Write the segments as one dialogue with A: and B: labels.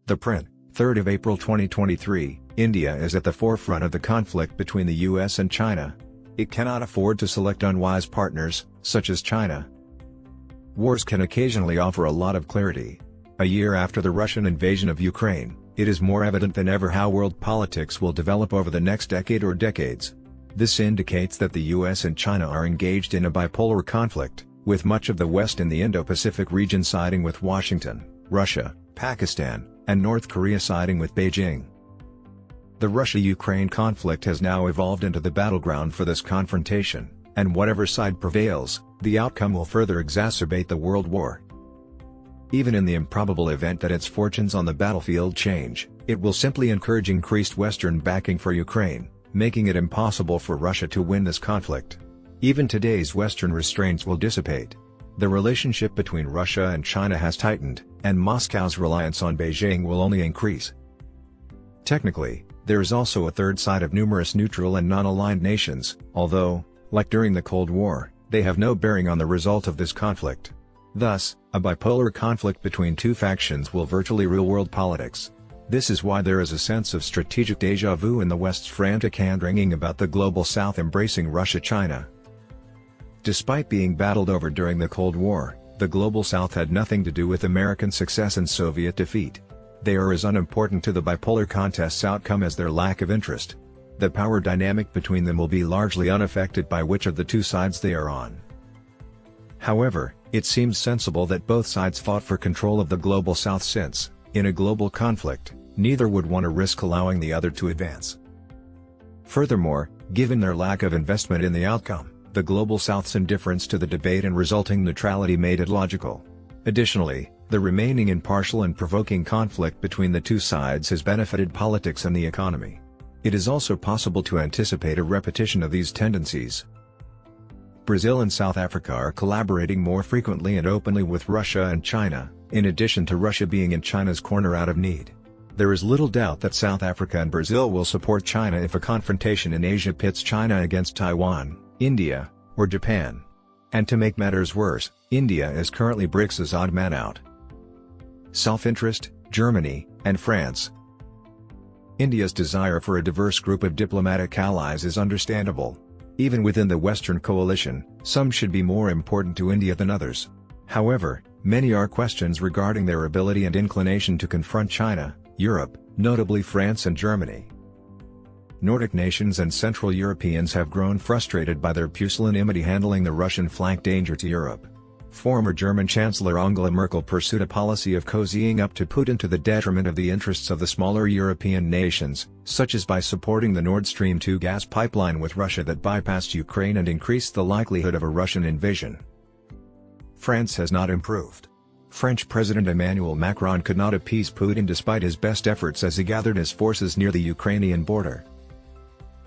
A: The print, 3rd of April 2023, India is at the forefront of the conflict between the US and China. It cannot afford to select unwise partners, such as China. Wars can occasionally offer a lot of clarity. A year after the Russian invasion of Ukraine, it is more evident than ever how world politics will develop over the next decade or decades. This indicates that the US and China are engaged in a bipolar conflict, with much of the West in the Indo-Pacific region siding with Washington, Russia, Pakistan, and North Korea siding with Beijing. The Russia-Ukraine conflict has now evolved into the battleground for this confrontation, and whatever side prevails, the outcome will further exacerbate the world war. Even in the improbable event that its fortunes on the battlefield change, it will simply encourage increased Western backing for Ukraine, making it impossible for Russia to win this conflict. Even today's Western restraints will dissipate. The relationship between Russia and China has tightened, and Moscow's reliance on Beijing will only increase. Technically, there is also a third side of numerous neutral and non-aligned nations, although, like during the Cold War, they have no bearing on the result of this conflict. Thus, a bipolar conflict between two factions will virtually rule world politics. This is why there is a sense of strategic déjà vu in the West's frantic hand-wringing about the global South embracing Russia-China. Despite being battled over during the Cold War, the global South had nothing to do with American success and Soviet defeat. They are as unimportant to the bipolar contest's outcome as their lack of interest. The power dynamic between them will be largely unaffected by which of the two sides they are on. However, it seems sensible that both sides fought for control of the global South since, in a global conflict, neither would want to risk allowing the other to advance. Furthermore, given their lack of investment in the outcome, the global South's indifference to the debate and resulting neutrality made it logical. Additionally, the remaining impartial and provoking conflict between the two sides has benefited politics and the economy. It is also possible to anticipate a repetition of these tendencies. Brazil and South Africa are collaborating more frequently and openly with Russia and China, in addition to Russia being in China's corner out of need. There is little doubt that South Africa and Brazil will support China if a confrontation in Asia pits China against Taiwan, India, or Japan. And to make matters worse, India is currently BRICS's odd man out. Self-interest, Germany, and France. India's desire for a diverse group of diplomatic allies is understandable. Even within the Western coalition, some should be more important to India than others. However, many are questions regarding their ability and inclination to confront China, Europe, notably France and Germany. Nordic nations and Central Europeans have grown frustrated by their pusillanimity handling the Russian flank danger to Europe. Former German Chancellor Angela Merkel pursued a policy of cozying up to Putin to the detriment of the interests of the smaller European nations, such as by supporting the Nord Stream 2 gas pipeline with Russia that bypassed Ukraine and increased the likelihood of a Russian invasion. France has not improved. French President Emmanuel Macron could not appease Putin despite his best efforts as he gathered his forces near the Ukrainian border.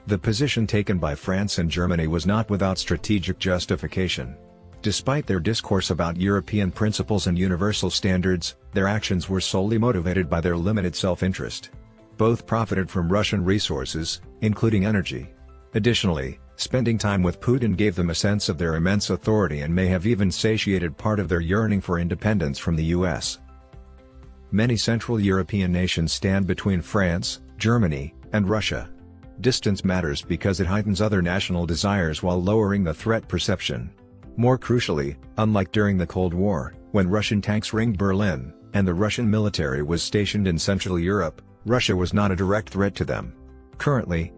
A: The position taken by France and Germany was not without strategic justification. Despite their discourse about European principles and universal standards, their actions were solely motivated by their limited self-interest. Both profited from Russian resources, including energy. Additionally, spending time with Putin gave them a sense of their immense authority and may have even satiated part of their yearning for independence from the US. Many Central European nations stand between France, Germany, and Russia. Distance matters because it heightens other national desires while lowering the threat perception. More crucially, unlike during the Cold War, when Russian tanks ringed Berlin, and the Russian military was stationed in Central Europe, Russia was not a direct threat to them. Currently,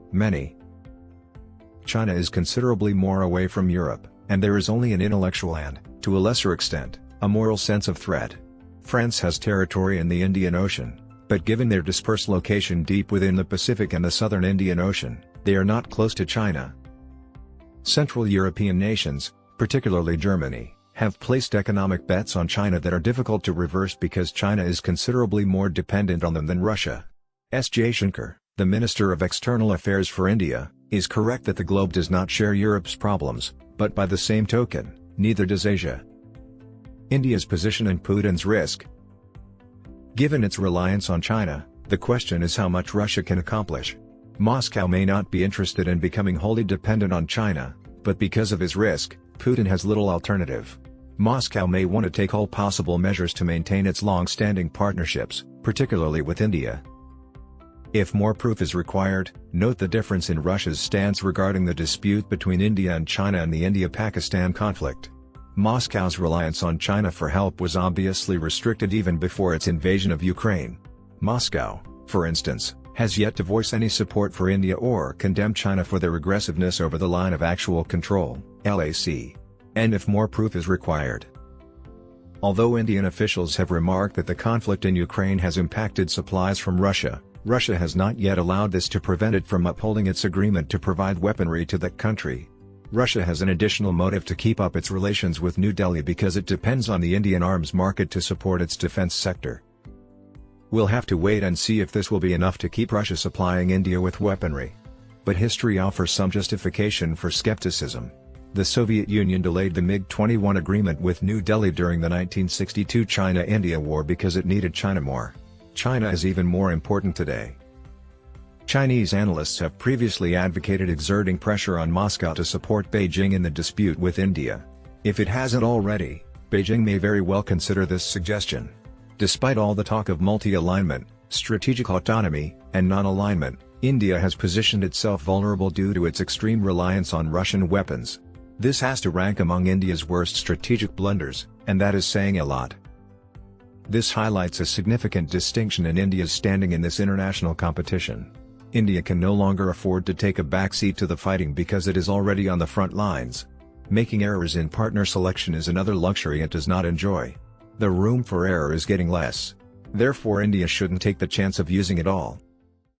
A: China is considerably more away from Europe, and there is only an intellectual and, to a lesser extent, a moral sense of threat. France has territory in the Indian Ocean, but given their dispersed location deep within the Pacific and the southern Indian Ocean, they are not close to China. Central European nations, particularly Germany, have placed economic bets on China that are difficult to reverse because China is considerably more dependent on them than Russia. S. Jaishankar, the Minister of External Affairs for India, is correct that the globe does not share Europe's problems, but by the same token, neither does Asia. India's position and Putin's risk. Given its reliance on China, the question is how much Russia can accomplish. Moscow may not be interested in becoming wholly dependent on China, but because of his risk, Putin has little alternative. Moscow may want to take all possible measures to maintain its long-standing partnerships, particularly with India. If more proof is required, note the difference in Russia's stance regarding the dispute between India and China and the India-Pakistan conflict. Moscow's reliance on China for help was obviously restricted even before its invasion of Ukraine. Moscow, for instance, has yet to voice any support for India or condemn China for their aggressiveness over the line of actual control, LAC. And if more proof is required. Although Indian officials have remarked that the conflict in Ukraine has impacted supplies from Russia, Russia has not yet allowed this to prevent it from upholding its agreement to provide weaponry to that country. Russia has an additional motive to keep up its relations with New Delhi because it depends on the Indian arms market to support its defense sector. We'll have to wait and see if this will be enough to keep Russia supplying India with weaponry. But history offers some justification for skepticism. The Soviet Union delayed the MiG-21 agreement with New Delhi during the 1962 China-India War because it needed China more. China is even more important today. Chinese analysts have previously advocated exerting pressure on Moscow to support Beijing in the dispute with India. If it hasn't already, Beijing may very well consider this suggestion. Despite all the talk of multi-alignment, strategic autonomy, and non-alignment, India has positioned itself vulnerable due to its extreme reliance on Russian weapons. This has to rank among India's worst strategic blunders, and that is saying a lot. This highlights a significant distinction in India's standing in this international competition. India can no longer afford to take a backseat to the fighting because it is already on the front lines. Making errors in partner selection is another luxury it does not enjoy. The room for error is getting less. Therefore India shouldn't take the chance of using it all.